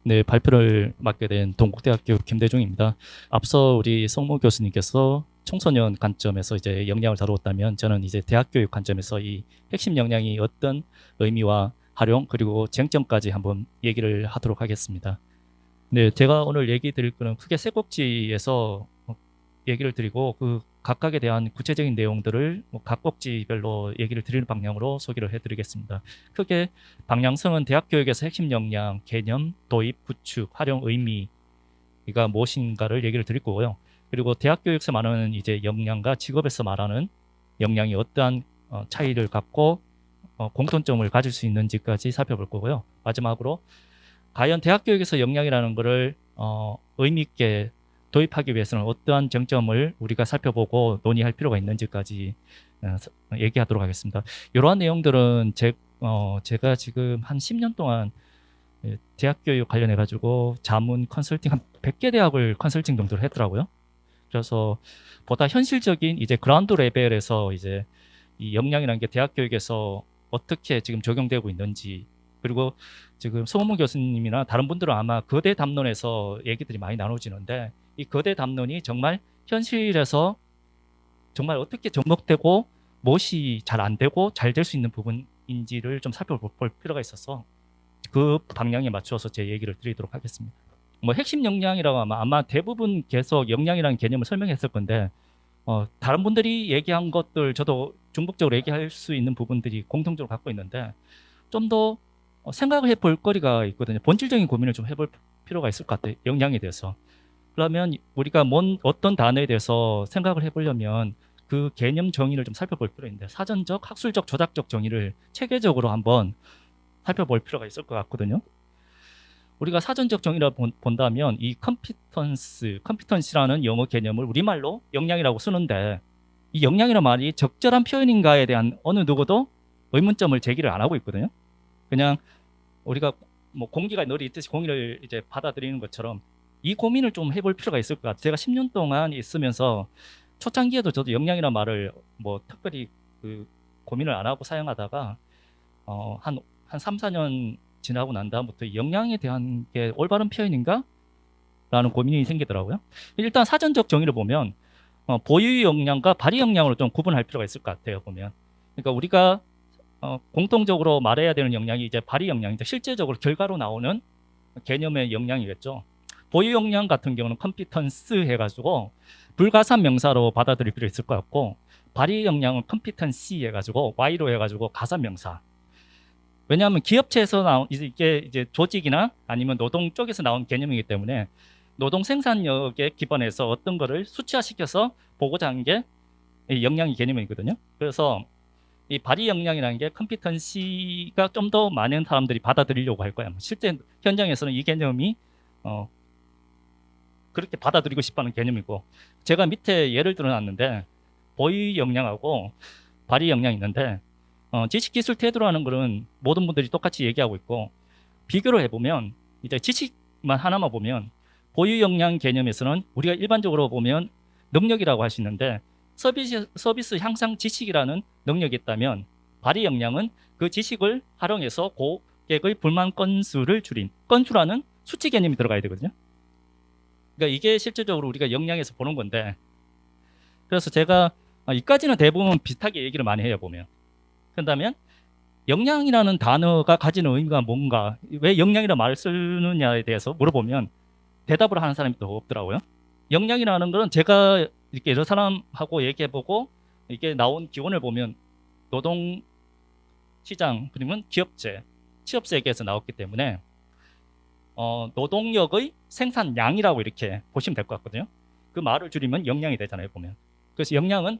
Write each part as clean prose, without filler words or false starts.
네, 발표를 맡게 된 동국대학교 김대중입니다. 앞서 우리 성모 교수님께서 청소년 관점에서 이제 역량을 다루었다면 저는 이제 대학 교육 관점에서 이 핵심 역량이 어떤 의미와 활용 그리고 쟁점까지 한번 얘기를 하도록 하겠습니다. 네, 제가 오늘 얘기 드릴 거는 크게 세 꼭지에서 얘기를 드리고 그 각각에 대한 구체적인 내용들을 각 꼭지별로 얘기를 드리는 방향으로 소개를 해드리겠습니다. 크게 방향성은 대학 교육에서 핵심 역량, 개념, 도입, 구축, 활용, 의미가 무엇인가를 얘기를 드릴 거고요. 그리고 대학 교육에서 말하는 이제 역량과 직업에서 말하는 역량이 어떠한 차이를 갖고 공통점을 가질 수 있는지까지 살펴볼 거고요. 마지막으로 과연 대학 교육에서 역량이라는 것을 의미 있게 도입하기 위해서는 어떠한 쟁점을 우리가 살펴보고 논의할 필요가 있는지까지 얘기하도록 하겠습니다. 이러한 내용들은 제가 지금 한 10년 동안 대학 교육 관련해 가지고 자문 컨설팅 한 100개 대학을 컨설팅 정도를 했더라고요. 그래서 보다 현실적인 이제 그라운드 레벨에서 이제 이 역량이라는 게 대학 교육에서 어떻게 지금 적용되고 있는지, 그리고 지금 송은문 교수님이나 다른 분들은 아마 거대 담론에서 얘기들이 많이 나눠지는데 이 거대 담론이 정말 현실에서 정말 어떻게 접목되고 무엇이 잘 안 되고 잘 될 수 있는 부분인지를 좀 살펴볼 필요가 있어서 그 방향에 맞춰서 제 얘기를 드리도록 하겠습니다. 뭐 핵심 역량이라고 하면 아마 대부분 계속 역량이라는 개념을 설명했을 건데 다른 분들이 얘기한 것들 저도 중복적으로 얘기할 수 있는 부분들이 공통적으로 갖고 있는데 좀 더 생각을 해볼 거리가 있거든요. 본질적인 고민을 좀 해볼 필요가 있을 것 같아요. 역량에 대해서. 그러면 우리가 어떤 단어에 대해서 생각을 해보려면 그 개념 정의를 좀 살펴볼 필요가 있는데 사전적, 학술적, 조작적 정의를 체계적으로 한번 살펴볼 필요가 있을 것 같거든요. 우리가 사전적 정의를 본다면 이 컴피턴시라는 영어 개념을 우리말로 역량이라고 쓰는데 이 역량이라는 말이 적절한 표현인가에 대한 어느 누구도 의문점을 제기를 안 하고 있거든요. 그냥 우리가 뭐 공기가 널리 있듯이 공기를 이제 받아들이는 것처럼 이 고민을 좀 해볼 필요가 있을 것 같아요. 제가 10년 동안 있으면서 초창기에도 저도 역량이라는 말을 뭐 특별히 그 고민을 안 하고 사용하다가 한 3, 4년 지나고 난 다음부터 역량에 대한 게 올바른 표현인가? 라는 고민이 생기더라고요. 일단 사전적 정의를 보면 보유 역량과 발휘 역량으로 좀 구분할 필요가 있을 것 같아요. 보면. 그러니까 우리가 공통적으로 말해야 되는 역량이 이제 발휘 역량인데 실제적으로 결과로 나오는 개념의 역량이겠죠. 보유 역량 같은 경우는 컴피턴스 해가지고 불가산 명사로 받아들일 필요 있을 것 같고 발휘 역량은 컴피턴시 해가지고 Y로 해가지고 가산 명사. 왜냐하면 기업체에서 나온 이게 이제 조직이나 아니면 노동 쪽에서 나온 개념이기 때문에 노동 생산력에 기반해서 어떤 거를 수치화시켜서 보고자 하는 게 역량의 개념이거든요. 그래서 이 발휘 역량이라는 게 컴피턴시가 좀 더 많은 사람들이 받아들이려고 할 거야. 실제 현장에서는 이 개념이 그렇게 받아들이고 싶어하는 개념이고 제가 밑에 예를 들어놨는데 보유 역량하고 발휘 역량이 있는데 지식 기술 태도라는 거는 모든 분들이 똑같이 얘기하고 있고 비교를 해보면 이제 지식만 하나만 보면 보유 역량 개념에서는 우리가 일반적으로 보면 능력이라고 할 수 있는데 서비스 향상 지식이라는 능력이 있다면 발휘 역량은 그 지식을 활용해서 고객의 불만 건수를 줄인 건수라는 수치 개념이 들어가야 되거든요. 그러니까 이게 실질적으로 우리가 역량에서 보는 건데 그래서 제가 이까지는 대부분 비슷하게 얘기를 많이 해요 보면. 그렇다면 역량이라는 단어가 가지는 의미가 뭔가 왜 역량이라는 말을 쓰느냐에 대해서 물어보면 대답을 하는 사람이 더 없더라고요. 역량이라는 것은 제가 이렇게 여러 사람하고 얘기해보고 이게 나온 기원을 보면 노동 시장 그러면 기업체 취업 세계에서 나왔기 때문에 노동력의 생산량이라고 이렇게 보시면 될 것 같거든요. 그 말을 줄이면 역량이 되잖아요 보면. 그래서 역량은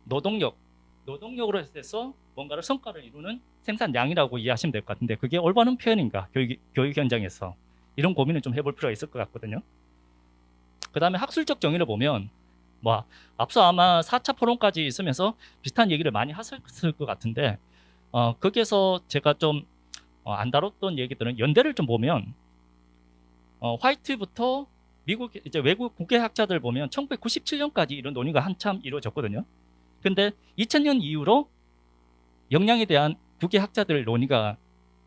노동력으로 해서 뭔가를 성과를 이루는 생산량이라고 이해하시면 될 것 같은데 그게 올바른 표현인가 교육 현장에서 이런 고민을 좀 해볼 필요가 있을 것 같거든요. 그 다음에 학술적 정의를 보면 뭐 앞서 아마 4차 포럼까지 있으면서 비슷한 얘기를 많이 하셨을 것 같은데 거기에서 제가 좀 안 다뤘던 얘기들은 연대를 좀 보면 화이트부터 미국 이제 외국 국계학자들 보면 1997년까지 이런 논의가 한참 이루어졌거든요. 근데 2000년 이후로 역량에 대한 국계학자들 논의가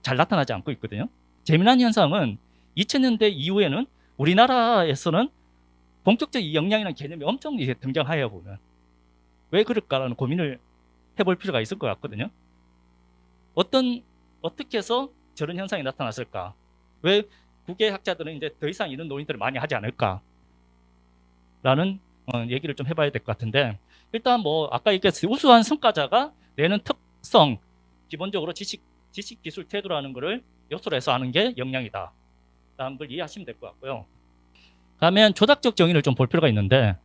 잘 나타나지 않고 있거든요. 재미난 현상은 2000년대 이후에는 우리나라에서는 본격적 인 역량이라는 개념이 엄청 이제 등장하여 보면 왜 그럴까라는 고민을 해볼 필요가 있을 것 같거든요. 어떻게 해서 저런 현상이 나타났을까? 왜 국외학자들은 이제 더 이상 이런 논의들을 많이 하지 않을까? 라는 얘기를 좀 해봐야 될 것 같은데, 일단 뭐 아까 얘기했듯이 우수한 성과자가 내는 특성, 기본적으로 지식 기술 태도라는 것을 요소로 해서 하는 게 역량이다 라는 걸 이해하시면 될 것 같고요. 그러면 조작적 정의를 좀 볼 필요가 있는데,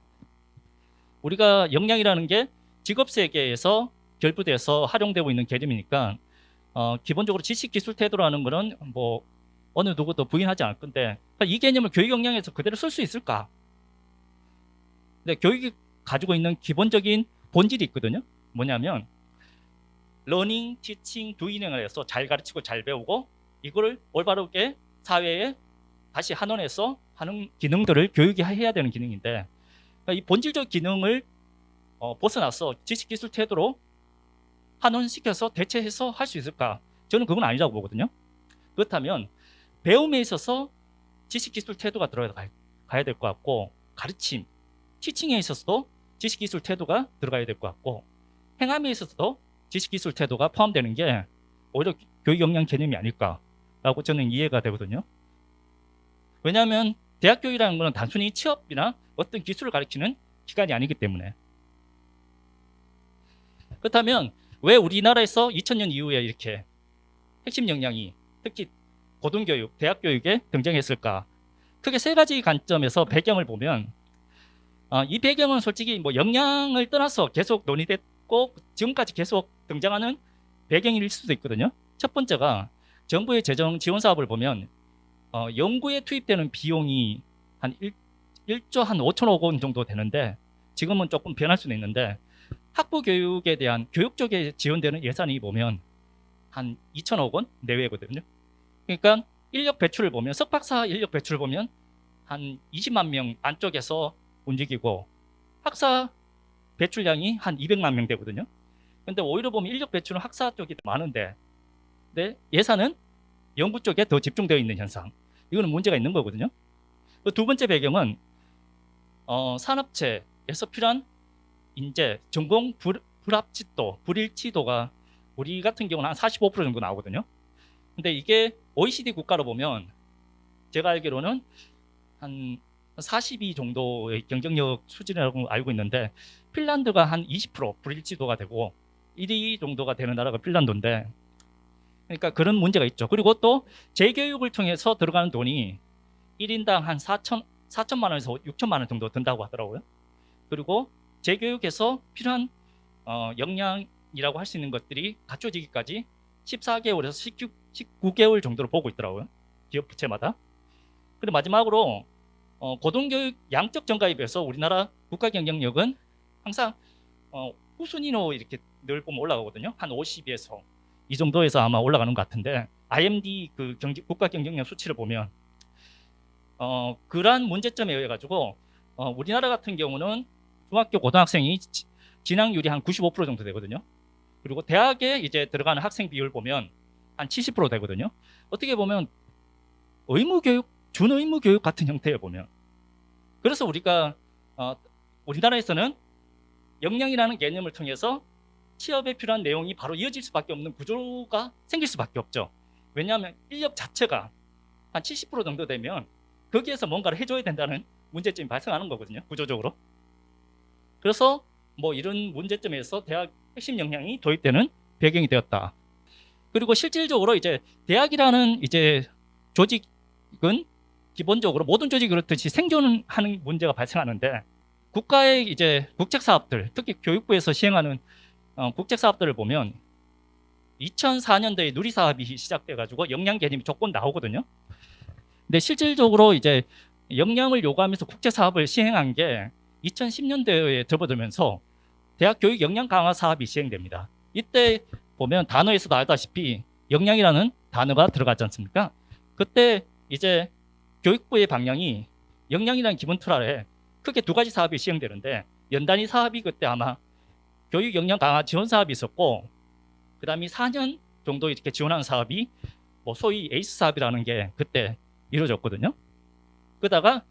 우리가 역량이라는 게 직업 세계에서 결부돼서 활용되고 있는 개념이니까 기본적으로 지식 기술 태도라는 거는 뭐 어느 누구도 부인하지 않을 건데, 이 개념을 교육 역량에서 그대로 쓸 수 있을까? 근데 교육이 가지고 있는 기본적인 본질이 있거든요. 뭐냐면 러닝, 티칭, 두잉을 해서 잘 가르치고 잘 배우고 이거를 올바르게 사회에 다시 환원해서 하는 기능들을 교육이 해야 되는 기능인데, 그러니까 이 본질적 기능을 벗어나서 지식기술 태도로 환원시켜서 대체해서 할 수 있을까? 저는 그건 아니라고 보거든요. 그렇다면 배움에 있어서 지식기술 태도가 들어가야 될 것 같고, 가르침, 티칭에 있어서도 지식기술 태도가 들어가야 될 것 같고, 행함에 있어서도 지식기술 태도가 포함되는 게 오히려 교육 역량 개념이 아닐까라고 저는 이해가 되거든요. 왜냐하면 대학 교육이라는 것은 단순히 취업이나 어떤 기술을 가르치는 기관이 아니기 때문에. 그렇다면 왜 우리나라에서 2000년 이후에 이렇게 핵심 역량이 특히 고등교육, 대학 교육에 등장했을까? 크게 세 가지 관점에서 배경을 보면 이 배경은 솔직히 뭐 역량을 떠나서 계속 논의됐고 지금까지 계속 등장하는 배경일 수도 있거든요. 첫 번째가 정부의 재정 지원 사업을 보면 연구에 투입되는 비용이 한 1조 한 5천억 원 정도 되는데, 지금은 조금 변할 수는 있는데 학부 교육에 대한 교육 쪽에 지원되는 예산이 보면 한 2천억 원 내외거든요. 그러니까 인력 배출을 보면 석박사 인력 배출을 보면 한 20만 명 안쪽에서 움직이고 학사 배출량이 한 200만 명 되거든요. 근데 오히려 보면 인력 배출은 학사 쪽이 더 많은데 예산은 연구 쪽에 더 집중되어 있는 현상. 이거는 문제가 있는 거거든요. 두 번째 배경은 산업체에서 필요한 인재, 전공 불합치도, 불일치도가 우리 같은 경우는 한 45% 정도 나오거든요. 근데 이게 OECD 국가로 보면 제가 알기로는 한 42 정도의 경쟁력 수준이라고 알고 있는데, 핀란드가 한 20% 불일치도가 되고 1위 정도가 되는 나라가 핀란드인데, 그러니까 그런 문제가 있죠. 그리고 또 재교육을 통해서 들어가는 돈이 1인당 한 4천만 원에서 6천만 원 정도 든다고 하더라고요. 그리고 재교육에서 필요한 역량이라고 할 수 있는 것들이 갖춰지기까지 14개월에서 19개월 정도로 보고 있더라고요. 기업 부채마다. 그리고 마지막으로 고등교육 양적 정가에 비해서 우리나라 국가 경쟁력은 항상 후순위로 이렇게 늘 보면 올라가거든요. 한 50에서 이 정도에서 아마 올라가는 것 같은데, IMD 그 국가 경쟁력 수치를 보면 그러한 문제점에 의해 가지고 우리나라 같은 경우는 중학교 고등학생이 진학률이 한 95% 정도 되거든요. 그리고 대학에 이제 들어가는 학생 비율 보면 한 70% 되거든요. 어떻게 보면 의무교육, 준의무교육 같은 형태에 보면. 그래서 우리가 우리나라에서는 역량이라는 개념을 통해서 취업에 필요한 내용이 바로 이어질 수밖에 없는 구조가 생길 수밖에 없죠. 왜냐하면 인력 자체가 한 70% 정도 되면 거기에서 뭔가를 해줘야 된다는 문제점이 발생하는 거거든요, 구조적으로. 그래서 뭐 이런 문제점에서 대학 핵심 역량이 도입되는 배경이 되었다. 그리고 실질적으로 이제 대학이라는 이제 조직은 기본적으로 모든 조직이 그렇듯이 생존하는 문제가 발생하는데, 국가의 이제 국책 사업들, 특히 교육부에서 시행하는 국책 사업들을 보면 2004년도에 누리 사업이 시작돼 가지고 역량 개념이 조건 나오거든요. 근데 실질적으로 이제 역량을 요구하면서 국제 사업을 시행한 게 2010년대에 접어들면서 대학 교육 역량 강화 사업이 시행됩니다. 이때 보면 단어에서도 알다시피 역량이라는 단어가 들어가지 않습니까? 그때 이제 교육부의 방향이 역량이라는 기본 틀 아래 크게 두 가지 사업이 시행되는데, 연단위 사업이 그때 아마 교육 역량 강화 지원 사업이 있었고, 그 다음에 4년 정도 이렇게 지원하는 사업이 뭐 소위 에이스 사업이라는 게 그때 이루어졌거든요. 그러다가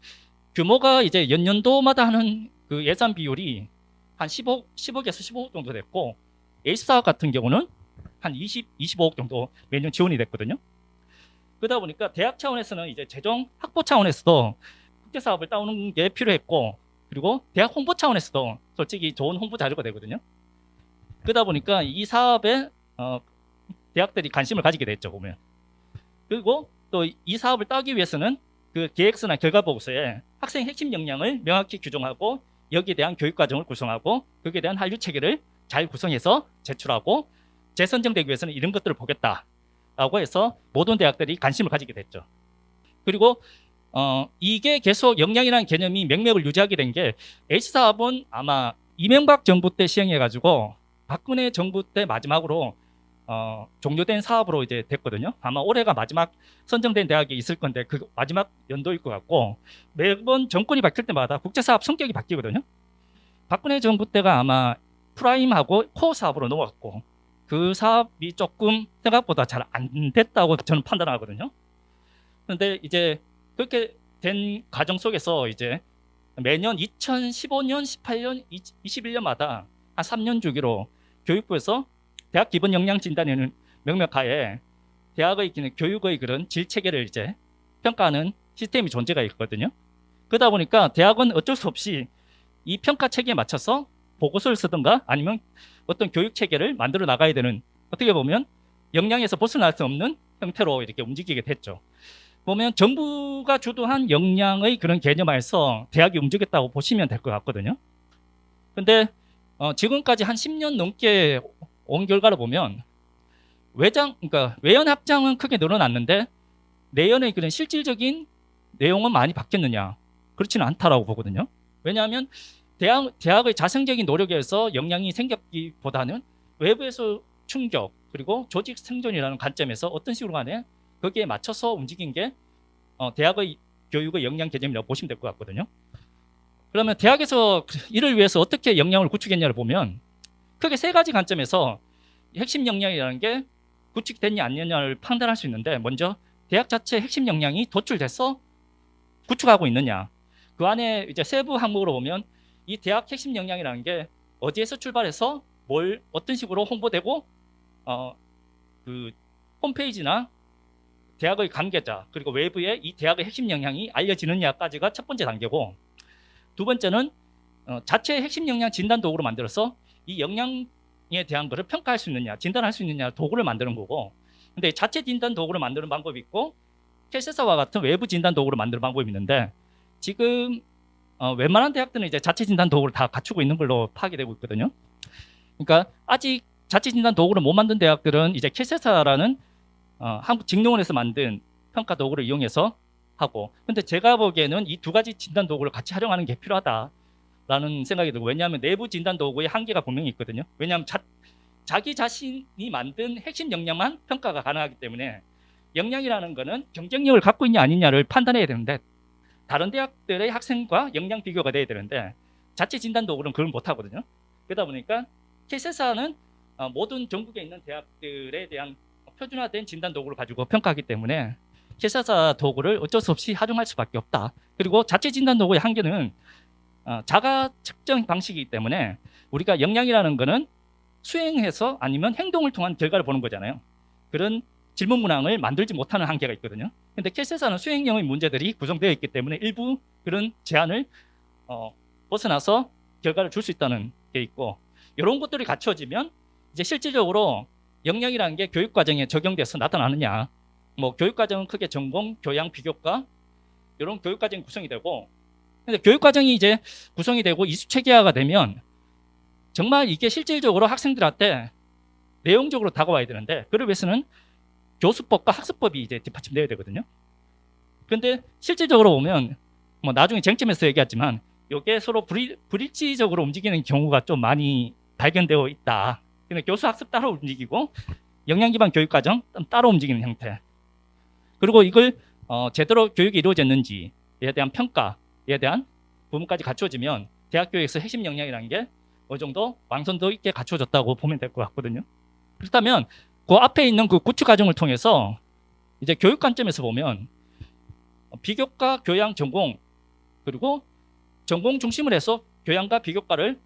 규모가 이제 연년도마다 하는 그 예산 비율이 한 10억에서 15억 정도 됐고, A사업 같은 경우는 한 25억 정도 매년 지원이 됐거든요. 그러다 보니까 대학 차원에서는 이제 재정 확보 차원에서도 국제 사업을 따오는 게 필요했고, 그리고 대학 홍보 차원에서도 솔직히 좋은 홍보 자료가 되거든요. 그러다 보니까 이 사업에 대학들이 관심을 가지게 됐죠, 보면. 그리고 또 이 사업을 따기 위해서는 그 계획서나 결과 보고서에 학생 핵심 역량을 명확히 규정하고 여기에 대한 교육 과정을 구성하고 거기에 대한 한류 체계를 잘 구성해서 제출하고 재선정되기 위해서는 이런 것들을 보겠다라고 해서 모든 대학들이 관심을 가지게 됐죠. 그리고 이게 계속 역량이라는 개념이 맥락을 유지하게 된 게 H사업은 아마 이명박 정부 때 시행해가지고 박근혜 정부 때 마지막으로 종료된 사업으로 이제 됐거든요. 아마 올해가 마지막 선정된 대학이 있을 건데 그 마지막 연도일 것 같고, 매번 정권이 바뀔 때마다 국제사업 성격이 바뀌거든요. 박근혜 정부 때가 아마 프라임하고 코어 사업으로 넘어갔고, 그 사업이 조금 생각보다 잘 안 됐다고 저는 판단하거든요. 그런데 이제 그렇게 된 과정 속에서 이제 매년 2015년, 18년, 21년마다 한 3년 주기로 교육부에서 대학 기본 역량 진단이라는 명명하에 대학의 교육의 그런 질 체계를 이제 평가하는 시스템이 존재가 있거든요. 그러다 보니까 대학은 어쩔 수 없이 이 평가 체계에 맞춰서 보고서를 쓰든가 아니면 어떤 교육 체계를 만들어 나가야 되는, 어떻게 보면 역량에서 벗어날 수 없는 형태로 이렇게 움직이게 됐죠. 보면 정부가 주도한 역량의 그런 개념에서 대학이 움직였다고 보시면 될 것 같거든요. 근데 지금까지 한 10년 넘게 온 결과를 보면 그러니까 외연 확장은 크게 늘어났는데 내연의 그런 실질적인 내용은 많이 바뀌었느냐? 그렇지는 않다라고 보거든요. 왜냐하면 대학의 자생적인 노력에서 역량이 생겼기보다는 외부에서 충격 그리고 조직 생존이라는 관점에서 어떤 식으로 간에 거기에 맞춰서 움직인 게 대학의 교육의 역량 개념이라고 보시면 될 것 같거든요. 그러면 대학에서 이를 위해서 어떻게 역량을 구축했냐를 보면 크게 세 가지 관점에서 핵심 역량이라는 게 구축됐냐 안 됐냐를 판단할 수 있는데, 먼저 대학 자체 핵심 역량이 도출돼서 구축하고 있느냐. 그 안에 이제 세부 항목으로 보면 이 대학 핵심 역량이라는 게 어디에서 출발해서 어떤 식으로 홍보되고 그 홈페이지나 대학의 관계자 그리고 외부에 이 대학의 핵심 역량이 알려지느냐까지가 첫 번째 단계고, 두 번째는 자체 핵심 역량 진단 도구로 만들어서 이 역량에 대한 것을 평가할 수 있느냐, 진단할 수 있느냐 도구를 만드는 거고, 근데 자체 진단 도구를 만드는 방법이 있고 캐세사와 같은 외부 진단 도구를 만드는 방법이 있는데, 지금 웬만한 대학들은 이제 자체 진단 도구를 다 갖추고 있는 걸로 파악이 되고 있거든요. 그러니까 아직 자체 진단 도구를 못 만든 대학들은 이제 캐세사라는 한국 직농원에서 만든 평가 도구를 이용해서 하고, 근데 제가 보기에는 이 두 가지 진단 도구를 같이 활용하는 게 필요하다라는 생각이 들고, 왜냐하면 내부 진단 도구의 한계가 분명히 있거든요. 왜냐하면 자기 자신이 만든 핵심 역량만 평가가 가능하기 때문에 역량이라는 거는 경쟁력을 갖고 있냐 아니냐를 판단해야 되는데, 다른 대학들의 학생과 역량 비교가 돼야 되는데 자체 진단 도구는 그걸 못 하거든요. 그러다 보니까 캐세사는 모든 전국에 있는 대학들에 대한 표준화된 진단 도구를 가지고 평가하기 때문에 캐세사 도구를 어쩔 수 없이 활용할 수밖에 없다. 그리고 자체 진단 도구의 한계는 자가 측정 방식이기 때문에 우리가 역량이라는 거는 수행해서 아니면 행동을 통한 결과를 보는 거잖아요. 그런 질문 문항을 만들지 못하는 한계가 있거든요. 근데 캐세사는 수행형의 문제들이 구성되어 있기 때문에 일부 그런 제한을 벗어나서 결과를 줄 수 있다는 게 있고, 이런 것들이 갖춰지면 이제 실질적으로 역량이라는 게 교육 과정에 적용돼서 나타나느냐. 뭐 교육 과정은 크게 전공, 교양, 비교과 이런 교육 과정이 구성이 되고, 근데 교육 과정이 이제 구성이 되고 이수 체계화가 되면 정말 이게 실질적으로 학생들한테 내용적으로 다가와야 되는데, 그를 위해서는 교수법과 학습법이 이제 뒷받침돼야 되거든요. 근데 실질적으로 보면 뭐 나중에 쟁점에서 얘기하지만 이게 서로 불일치적으로 움직이는 경우가 좀 많이 발견되어 있다. 근데 교수 학습 따로 움직이고 역량 기반 교육 과정 따로 움직이는 형태. 그리고 이걸 제대로 교육이 이루어졌는지에 대한 평가에 대한 부분까지 갖춰지면 대학 교육에서 핵심 역량이라는 게 어느 정도 완성도 있게 갖춰졌다고 보면 될 것 같거든요. 그렇다면 그 앞에 있는 그 구축 과정을 통해서 이제 교육 관점에서 보면 비교과, 교양, 전공, 그리고 전공 중심을 해서 교양과 비교과를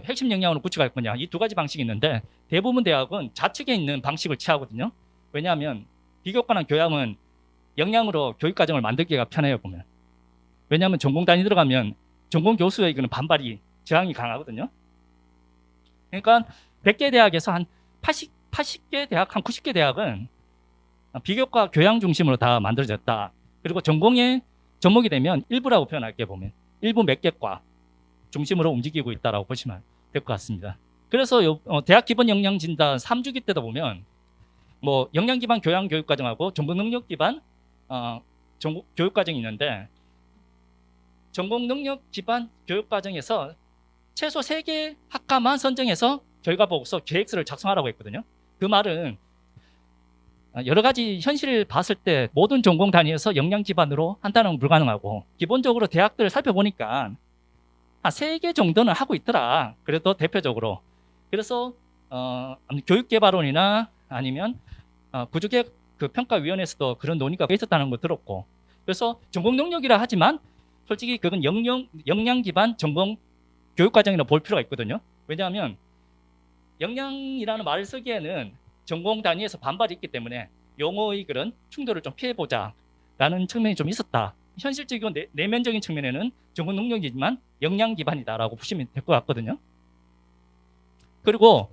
핵심 역량으로 구축할 거냐, 이 두 가지 방식이 있는데 대부분 대학은 좌측에 있는 방식을 취하거든요. 왜냐하면 비교과나 교양은 역량으로 교육과정을 만들기가 편해요, 보면. 왜냐하면 전공 단위 들어가면 전공 교수에게는 반발이, 저항이 강하거든요. 그러니까 100개 대학에서 한 80개 대학, 한 90개 대학은 비교과 교양 중심으로 다 만들어졌다. 그리고 전공의 접목이 되면 일부라고 표현할게, 보면. 일부 몇 개과 중심으로 움직이고 있다고 보시면 될 것 같습니다. 그래서 대학 기본 역량 진단 3주기 때도 보면 뭐 역량 기반 교양 교육과정하고 전공 능력 기반 교육과정이 있는데, 전공 능력 기반 교육과정에서 최소 3개 학과만 선정해서 결과 보고서 계획서를 작성하라고 했거든요. 그 말은 여러 가지 현실을 봤을 때 모든 전공 단위에서 역량 기반으로 한다는 건 불가능하고, 기본적으로 대학들을 살펴보니까 한 3개 정도는 하고 있더라. 그래도 대표적으로. 그래서 교육개발원이나 아니면 구조개혁 그 평가위원회에서도 그런 논의가 있었다는 걸 들었고, 그래서 전공 능력이라 하지만 솔직히 그건 역량 기반 전공 교육과정이라 볼 필요가 있거든요. 왜냐하면 역량이라는 말을 쓰기에는 전공 단위에서 반발이 있기 때문에 용어의 그런 충돌을 좀 피해보자라는 측면이 좀 있었다. 현실적이고 내면적인 측면에는 전공 능력이지만 역량 기반이다라고 보시면 될 것 같거든요. 그리고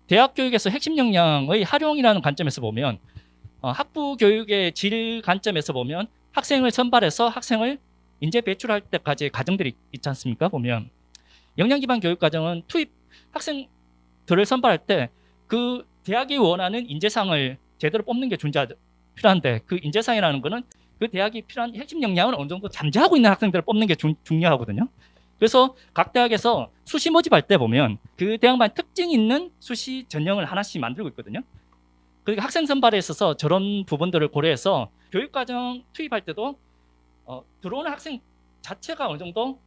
대학 교육에서 핵심 역량의 활용이라는 관점에서 보면 학부 교육의 질 관점에서 보면 학생을 선발해서 학생을 인재 배출할 때까지의 과정들이 있지 않습니까? 보면 역량 기반 교육 과정은 투입 학생들을 선발할 때 그 대학이 원하는 인재상을 제대로 뽑는 게 필요한데, 그 인재상이라는 거는 그 대학이 필요한 핵심 역량을 어느 정도 잠재하고 있는 학생들을 뽑는 게 중요하거든요. 그래서 각 대학에서 수시 모집할 때 보면 그 대학만 특징 있는 수시 전형을 하나씩 만들고 있거든요. 그러니까 학생 선발에 있어서 저런 부분들을 고려해서 교육과정 투입할 때도 들어오는 학생 자체가 어느 정도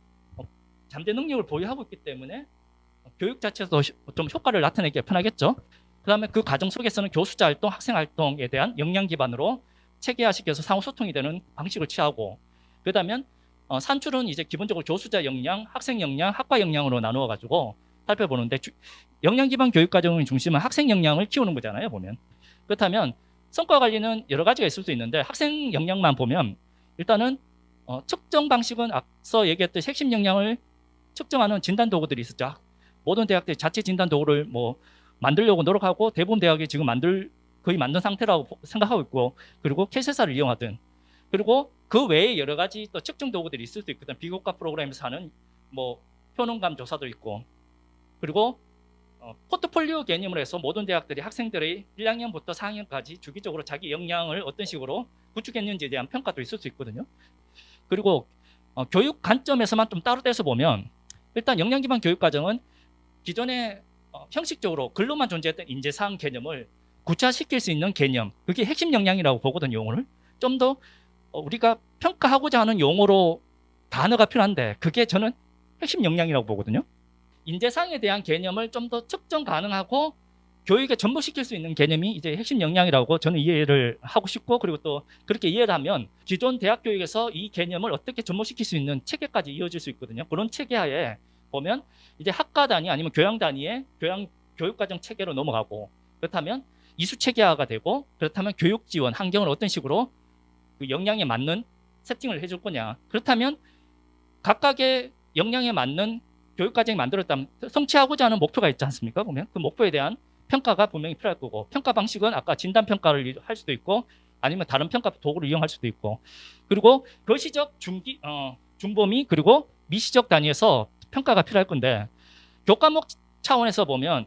잠재 능력을 보유하고 있기 때문에 교육 자체도 좀 효과를 나타내기가 편하겠죠. 그 다음에 그 과정 속에서는 교수자 활동, 학생 활동에 대한 역량 기반으로 체계화시켜서 상호 소통이 되는 방식을 취하고, 그다음에 산출은 이제 기본적으로 교수자 역량, 학생 역량, 학과 역량으로 나누어 가지고 살펴보는데, 역량 기반 교육 과정의 중심은 학생 역량을 키우는 거잖아요, 보면. 그렇다면 성과 관리는 여러 가지가 있을 수 있는데, 학생 역량만 보면 일단은 측정 방식은 앞서 얘기했듯이 핵심 역량을 측정하는 진단 도구들이 있었죠. 모든 대학들이 자체 진단 도구를 뭐 만들려고 노력하고, 대부분 대학이 지금 거의 만든 상태라고 생각하고 있고, 그리고 캐세사를 이용하든, 그리고 그 외에 여러 가지 또 측정 도구들이 있을 수 있거든. 비교과 프로그램에서 하는 뭐 효능감 조사도 있고, 그리고 포트폴리오 개념으로 해서 모든 대학들이 학생들의 1학년부터 4학년까지 주기적으로 자기 역량을 어떤 식으로 구축했는지에 대한 평가도 있을 수 있거든요. 그리고 교육 관점에서만 좀 따로 떼서 보면, 일단 역량 기반 교육 과정은 기존에 형식적으로 글로만 존재했던 인재상 개념을 구체화시킬 수 있는 개념, 그게 핵심 역량이라고 보거든요. 용어를 좀 더 우리가 평가하고자 하는 용어로 단어가 필요한데, 그게 저는 핵심 역량이라고 보거든요. 인재상에 대한 개념을 좀 더 측정 가능하고 교육에 접목시킬 수 있는 개념이 이제 핵심 역량이라고 저는 이해를 하고 싶고, 그리고 또 그렇게 이해를 하면 기존 대학 교육에서 이 개념을 어떻게 접목시킬 수 있는 체계까지 이어질 수 있거든요. 그런 체계하에 보면 이제 학과 단위 아니면 교양 단위의 교육과정 체계로 넘어가고, 그렇다면 이수 체계화가 되고, 그렇다면 교육 지원 환경을 어떤 식으로 그 역량에 맞는 세팅을 해줄 거냐. 그렇다면 각각의 역량에 맞는 교육과정이 만들었다면 성취하고자 하는 목표가 있지 않습니까? 보면 그 목표에 대한 평가가 분명히 필요할 거고, 평가 방식은 아까 진단 평가를 할 수도 있고, 아니면 다른 평가 도구를 이용할 수도 있고, 그리고 거시적 중범위 그리고 미시적 단위에서 평가가 필요할 건데, 교과목 차원에서 보면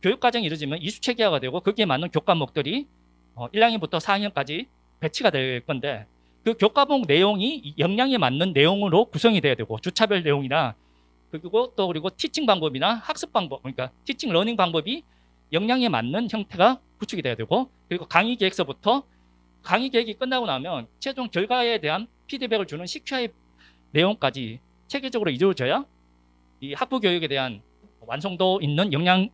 교육과정이 이루어지면 이수 체계화가 되고 거기에 맞는 교과목들이 1학년부터 4학년까지 배치가 될 건데, 그 교과목 내용이 역량에 맞는 내용으로 구성이 돼야 되고, 주차별 내용이나 그리고 티칭 방법이나 학습 방법, 그러니까 티칭 러닝 방법이 역량에 맞는 형태가 구축이 돼야 되고, 그리고 강의 계획서부터 강의 계획이 끝나고 나면 최종 결과에 대한 피드백을 주는 CQI 내용까지 체계적으로 이루어져야 이 학부 교육에 대한 완성도 있는 역량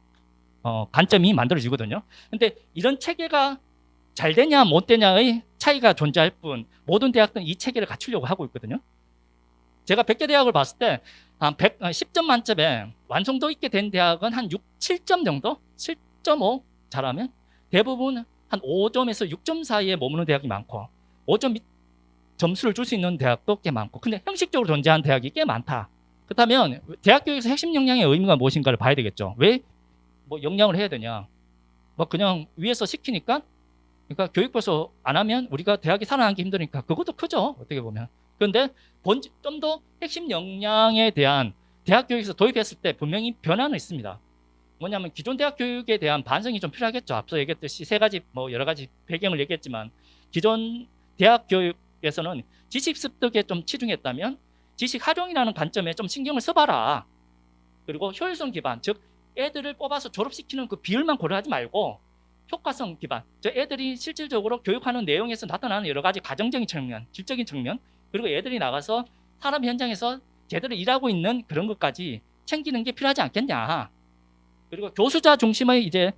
관점이 만들어지거든요. 근데 이런 체계가 잘 되냐 못 되냐의 차이가 존재할 뿐 모든 대학들은 이 체계를 갖추려고 하고 있거든요. 제가 100개 대학을 봤을 때 한 10점 만점에 완성도 있게 된 대학은 한 6, 7점 정도? 7.5 잘하면? 대부분 한 5점에서 6점 사이에 머무는 대학이 많고 5점 점수를 줄 수 있는 대학도 꽤 많고 근데 형식적으로 존재하는 대학이 꽤 많다. 그렇다면 대학 교육에서 핵심 역량의 의미가 무엇인가를 봐야 되겠죠. 왜 뭐 역량을 해야 되냐. 뭐 그냥 위에서 시키니까 그러니까 교육부에서 안 하면 우리가 대학이 살아남기 힘드니까 그것도 크죠. 어떻게 보면. 그런데 좀 더 핵심 역량에 대한 대학 교육에서 도입했을 때 분명히 변화는 있습니다. 뭐냐면 기존 대학 교육에 대한 반성이 좀 필요하겠죠. 앞서 얘기했듯이 세 가지 뭐 여러 가지 배경을 얘기했지만 기존 대학 교육에서는 지식 습득에 좀 치중했다면 지식 활용이라는 관점에 좀 신경을 써봐라. 그리고 효율성 기반, 즉 애들을 뽑아서 졸업시키는 그 비율만 고려하지 말고 효과성 기반, 저 애들이 실질적으로 교육하는 내용에서 나타나는 여러 가지 가정적인 측면, 질적인 측면, 그리고 애들이 나가서 산업 현장에서 제대로 일하고 있는 그런 것까지 챙기는 게 필요하지 않겠냐. 그리고 교수자 중심의 이제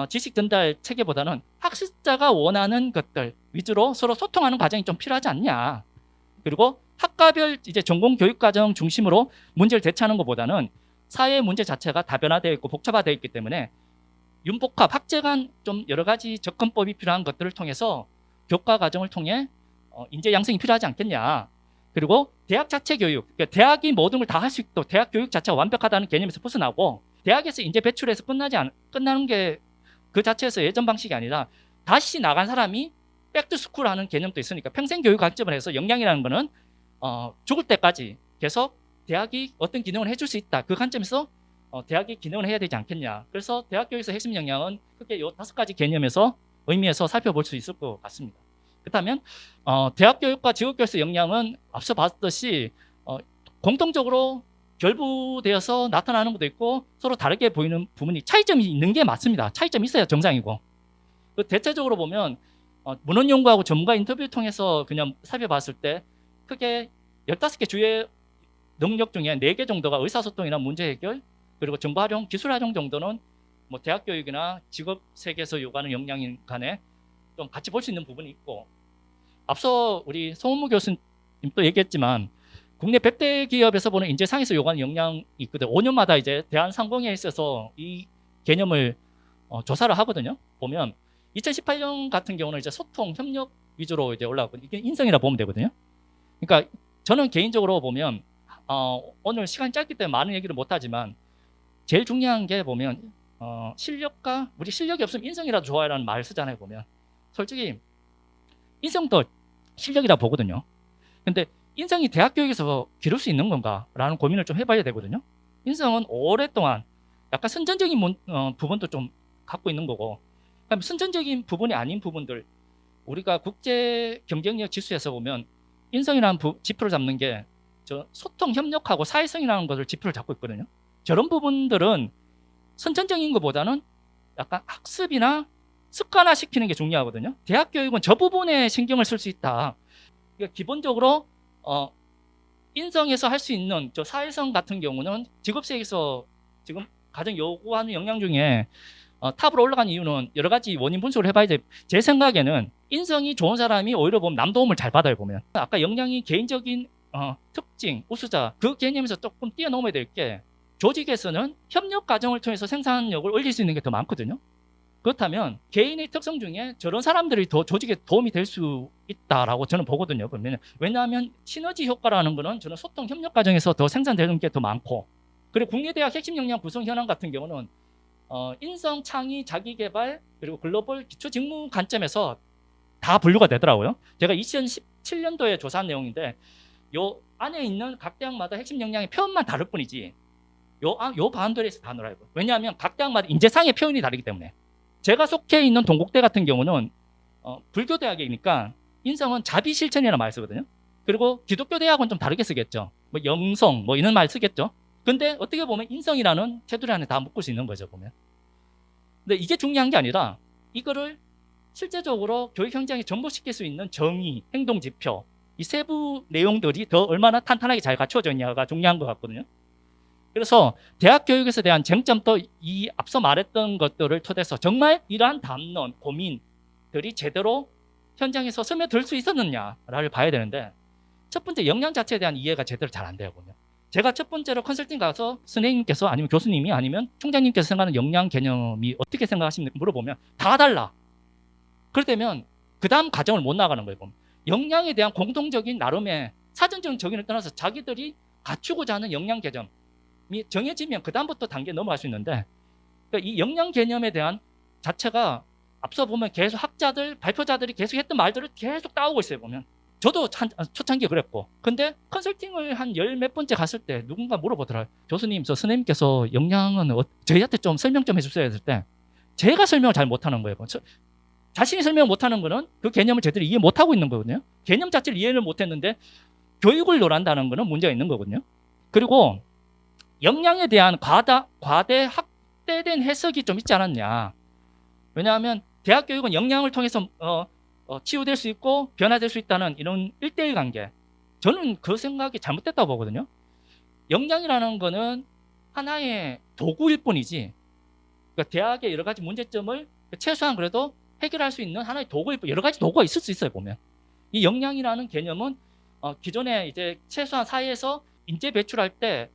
지식 전달 체계보다는 학습자가 원하는 것들 위주로 서로 소통하는 과정이 좀 필요하지 않냐. 그리고 학과별 이제 전공 교육 과정 중심으로 문제를 대처하는 것보다는 사회 문제 자체가 다변화되어 있고 복잡화되어 있기 때문에 윤복합, 학제 간 좀 여러 가지 접근법이 필요한 것들을 통해서 교과 과정을 통해 인재 양성이 필요하지 않겠냐. 그리고 대학 자체 교육, 그러니까 대학이 모든 걸 다 할 수 있도록 대학 교육 자체가 완벽하다는 개념에서 벗어나고 대학에서 인재 배출해서 끝나는 게 그 자체에서 예전 방식이 아니라 다시 나간 사람이 백투스쿨 하는 개념도 있으니까 평생 교육 관점을 해서 역량이라는 거는 죽을 때까지 계속 대학이 어떤 기능을 해줄 수 있다. 그 관점에서 대학이 기능을 해야 되지 않겠냐. 그래서 대학 교육에서 핵심 역량은 크게 이 5가지 개념에서 의미에서 살펴볼 수 있을 것 같습니다. 그렇다면 대학 교육과 직업 교육에서 역량은 앞서 봤듯이 공통적으로 결부되어서 나타나는 것도 있고 서로 다르게 보이는 부분이 차이점이 있는 게 맞습니다. 차이점이 있어야 정상이고 대체적으로 보면 문헌연구하고 전문가 인터뷰를 통해서 그냥 살펴봤을 때 크게 15개 주요 능력 중에 4개 정도가 의사소통이나 문제 해결 그리고 정보 활용, 기술 활용 정도는 뭐 대학 교육이나 직업 세계에서 요구하는 역량인 간에 좀 같이 볼 수 있는 부분이 있고 앞서 우리 송은무 교수님도 얘기했지만 국내 100대 기업에서 보는 인재상에서 요구하는 역량이 있거든요. 5년마다 이제 대한상공회에 있어서 이 개념을 조사를 하거든요. 보면 2018년 같은 경우는 이제 소통, 협력 위주로 이제 올라갔거든요. 이게 인성이라 보면 되거든요. 그러니까 저는 개인적으로 보면 오늘 시간이 짧기 때문에 많은 얘기를 못하지만 제일 중요한 게 보면 실력과 우리 실력이 없으면 인성이라도 좋아요라는 말을 쓰잖아요. 보면 솔직히 인성도 실력이라 보거든요. 근데 인성이 대학 교육에서 기를 수 있는 건가 라는 고민을 좀 해봐야 되거든요. 인성은 오랫동안 약간 선천적인 부분도 좀 갖고 있는 거고 그다음에 선천적인 부분이 아닌 부분들 우리가 국제 경쟁력 지수에서 보면 인성이라는 지표를 잡는 게 저 소통, 협력하고 사회성이라는 것을 지표를 잡고 있거든요. 저런 부분들은 선천적인 것보다는 약간 학습이나 습관화시키는 게 중요하거든요. 대학 교육은 저 부분에 신경을 쓸 수 있다. 그러니까 기본적으로 인성에서 할 수 있는 저 사회성 같은 경우는 직업세계에서 지금 가장 요구하는 역량 중에 탑으로 올라간 이유는 여러 가지 원인 분석을 해봐야 돼. 제 생각에는 인성이 좋은 사람이 오히려 보면 남 도움을 잘 받아요. 보면 아까 역량이 개인적인 특징, 우수자 그 개념에서 조금 뛰어넘어야 될 게 조직에서는 협력 과정을 통해서 생산력을 올릴 수 있는 게 더 많거든요. 그렇다면 개인의 특성 중에 저런 사람들이 더 조직에 도움이 될 수 있다라고 저는 보거든요. 그러면 왜냐하면 시너지 효과라는 거는 저는 소통 협력 과정에서 더 생산되는 게 더 많고 그리고 국내 대학 핵심 역량 구성 현황 같은 경우는 인성, 창의, 자기개발 그리고 글로벌 기초 직무 관점에서 다 분류가 되더라고요. 제가 2017년도에 조사한 내용인데 요 안에 있는 각 대학마다 핵심 역량의 표현만 다를 뿐이지 요 바운더리에서 다 놀아요. 왜냐하면 각 대학마다 인재상의 표현이 다르기 때문에 제가 속해 있는 동국대 같은 경우는 불교 대학이니까 인성은 자비 실천이라는 말 쓰거든요. 그리고 기독교 대학은 좀 다르게 쓰겠죠. 뭐 영성 뭐 이런 말 쓰겠죠. 근데 어떻게 보면 인성이라는 테두리 안에 다 묶을 수 있는 거죠. 보면. 근데 이게 중요한 게 아니라 이거를 실제적으로 교육 현장에 접목시킬 수 있는 정의, 행동 지표 이 세부 내용들이 더 얼마나 탄탄하게 잘 갖춰져 있냐가 중요한 것 같거든요. 그래서 대학 교육에 대한 쟁점도 이 앞서 말했던 것들을 토대해서 정말 이러한 담론, 고민들이 제대로 현장에서 스며들 수 있었느냐를 봐야 되는데, 첫 번째 역량 자체에 대한 이해가 제대로 잘 안 돼요 보면. 제가 첫 번째로 컨설팅 가서 선생님께서 아니면 교수님이 아니면 총장님께서 생각하는 역량 개념이 어떻게 생각하십니까 물어보면 다 달라. 그렇다면 그 다음 과정을 못 나가는 거예요 보면. 역량에 대한 공통적인 나름의 사전적 정의를 떠나서 자기들이 갖추고자 하는 역량 개념이 정해지면 그 다음부터 단계 넘어갈 수 있는데, 그러니까 이 역량 개념에 대한 자체가 앞서 보면 계속 학자들, 발표자들이 계속 했던 말들을 계속 따오고 있어요 보면. 저도 초창기에 그랬고, 근데 컨설팅을 한 열 몇 번째 갔을 때 누군가 물어보더라고요. 교수님, 저 선생님께서 역량은 저희한테 좀 설명 좀 해주셔야 될 때, 제가 설명을 잘 못하는 거예요. 자신이 설명 못하는 거는 그 개념을 제대로 이해 못하고 있는 거거든요. 개념 자체를 이해를 못했는데 교육을 논한다는 거는 문제가 있는 거거든요. 그리고 역량에 대한 과대 확대된 해석이 좀 있지 않았냐. 왜냐하면 대학 교육은 역량을 통해서 치유될 수 있고 변화될 수 있다는 이런 1대1 관계. 저는 그 생각이 잘못됐다고 보거든요. 역량이라는 거는 하나의 도구일 뿐이지, 그러니까 대학의 여러 가지 문제점을 최소한 그래도 해결할 수 있는 하나의 도구일 뿐, 여러 가지 도구가 있을 수 있어요 보면. 이 역량이라는 개념은 기존에 이제 최소한 사회에서 인재 배출할 때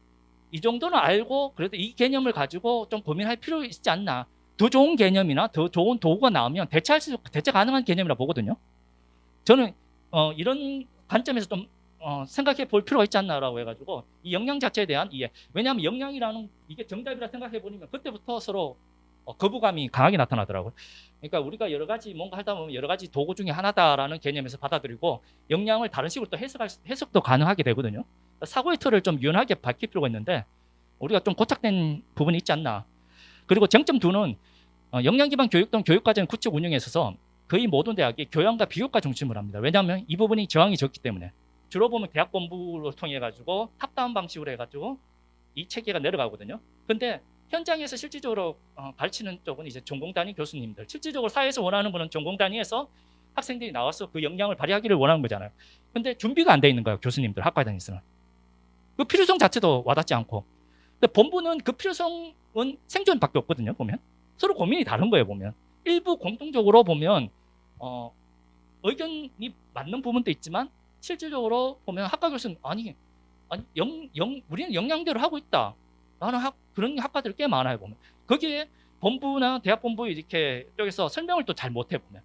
이 정도는 알고 그래도 이 개념을 가지고 좀 고민할 필요 있지 않나. 더 좋은 개념이나 더 좋은 도구가 나오면 대체 가능한 개념이라 보거든요. 저는 이런 관점에서 좀 생각해 볼 필요가 있지 않나라고 해가지고 이 역량 자체에 대한 이해. 왜냐하면 역량이라는 이게 정답이라 생각해 보면 그때부터 서로 거부감이 강하게 나타나더라고요. 그러니까 우리가 여러 가지 뭔가 하다 보면 여러 가지 도구 중에 하나다라는 개념에서 받아들이고 역량을 다른 식으로 또 해석도 가능하게 되거든요. 사고의 틀을 좀 유연하게 밝힐 필요가 있는데 우리가 좀 고착된 부분이 있지 않나. 그리고 쟁점 2는 역량 기반 교육 등 교육과정 구축 운영에 있어서 거의 모든 대학이 교양과 비교과 중심으로 합니다. 왜냐하면 이 부분이 저항이 적기 때문에. 주로 보면 대학 본부를 통해 가지고 탑다운 방식으로 해가지고 이 체계가 내려가거든요. 근데 현장에서 실질적으로 가르치는 쪽은 이제 전공 단위 교수님들, 실질적으로 사회에서 원하는 거는 전공 단위에서 학생들이 나와서 그 역량을 발휘하기를 원하는 거잖아요. 근데 준비가 안 돼 있는 거예요, 교수님들, 학과장에서는. 그 필요성 자체도 와닿지 않고. 근데 본부는 그 필요성은 생존밖에 없거든요, 보면. 서로 고민이 다른 거예요, 보면. 일부 공통적으로 보면 의견이 맞는 부분도 있지만 실질적으로 보면 학과 교수는 우리는 역량대로 하고 있다 라는 그런 학과들이 꽤 많아요 보면. 거기에 본부나 대학 본부 이렇게 쪽에서 설명을 또 잘 못해 보면,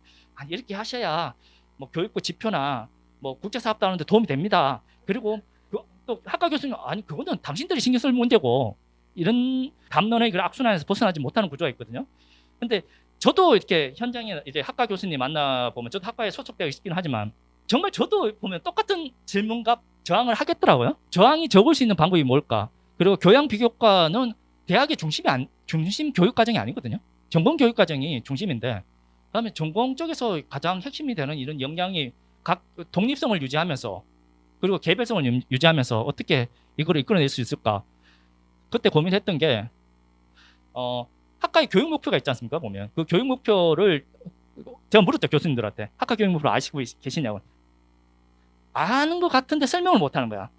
이렇게 하셔야 뭐 교육부 지표나 뭐 국제사업단원데 도움이 됩니다. 그리고 또 학과 교수님 그거는 당신들이 신경 쓸 문제고, 이런 담론의 그 악순환에서 벗어나지 못하는 구조가 있거든요. 근데 저도 이렇게 현장에 이제 학과 교수님 만나 보면, 저도 학과에 소속되어 있긴 하지만 정말 저도 보면 똑같은 질문과 저항을 하겠더라고요. 저항이 적을 수 있는 방법이 뭘까? 그리고 교양 비교과는 대학의 중심 교육 과정이 아니거든요. 전공 교육 과정이 중심인데, 그다음에 전공 쪽에서 가장 핵심이 되는 이런 역량이 각 독립성을 유지하면서 그리고 개별성을 유지하면서 어떻게 이걸 이끌어낼 수 있을까? 그때 고민했던 게 학과의 교육 목표가 있지 않습니까? 보면 그 교육 목표를 제가 물었죠, 교수님들한테. 학과 교육 목표를 아시고 계시냐고. 아는 것 같은데 설명을 못하는 거야.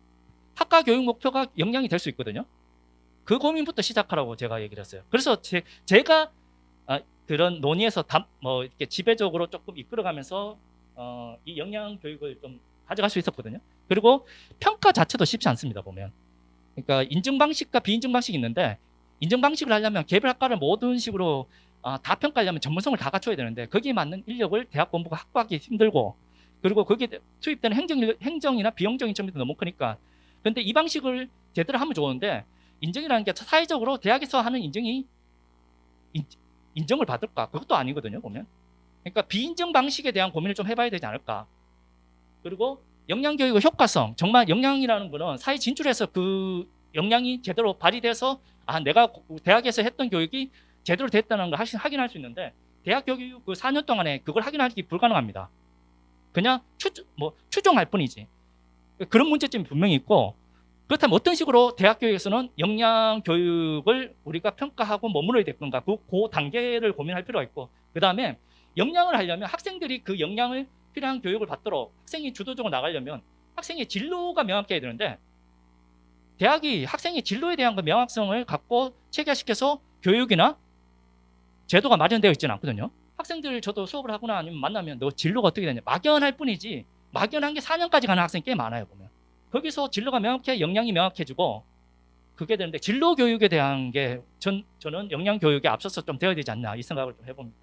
학과 교육 목표가 역량이 될 수 있거든요. 그 고민부터 시작하라고 제가 얘기를 했어요. 그래서 제가 그런 논의에서 이렇게 지배적으로 조금 이끌어가면서 이 역량 교육을 좀 가져갈 수 있었거든요. 그리고 평가 자체도 쉽지 않습니다, 보면. 그러니까 인증 방식과 비인증 방식이 있는데, 인증 방식을 하려면 개별 학과를 모든 식으로 다 평가하려면 전문성을 다 갖춰야 되는데, 거기에 맞는 인력을 대학 본부가 확보하기 힘들고, 그리고 거기에 투입되는 행정이나 비용적인 점이 너무 크니까. 근데 이 방식을 제대로 하면 좋은데, 인증이라는 게 사회적으로 대학에서 하는 인증이 인정을 받을까? 그것도 아니거든요, 보면. 그러니까 비인증 방식에 대한 고민을 좀 해봐야 되지 않을까. 그리고 역량 교육의 효과성, 정말 역량이라는 거는 사회 진출해서 그 역량이 제대로 발휘돼서 내가 대학에서 했던 교육이 제대로 됐다는 걸 확인할 수 있는데, 대학 교육 그 4년 동안에 그걸 확인하기 불가능합니다. 그냥 추정할 뿐이지. 그런 문제점이 분명히 있고, 그렇다면 어떤 식으로 대학 교육에서는 역량 교육을 우리가 평가하고 머물러야 될 건가, 그 단계를 고민할 필요가 있고, 그 다음에 역량을 하려면 학생들이 그 역량을 필요한 교육을 받도록 학생이 주도적으로 나가려면 학생의 진로가 명확해야 되는데, 대학이 학생의 진로에 대한 그 명확성을 갖고 체계화시켜서 교육이나 제도가 마련되어 있지는 않거든요. 학생들 저도 수업을 하거나 아니면 만나면 너 진로가 어떻게 되냐 막연할 뿐이지 막연한 게 4년까지 가는 학생이 꽤 많아요 보면. 거기서 진로가 명확해 역량이 명확해지고 그게 되는데 진로 교육에 대한 게 저는 역량 교육에 앞서서 좀 되어야 되지 않나 이 생각을 좀 해봅니다.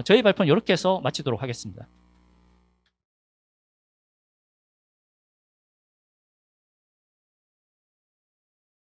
저희 발표는 이렇게 해서 마치도록 하겠습니다.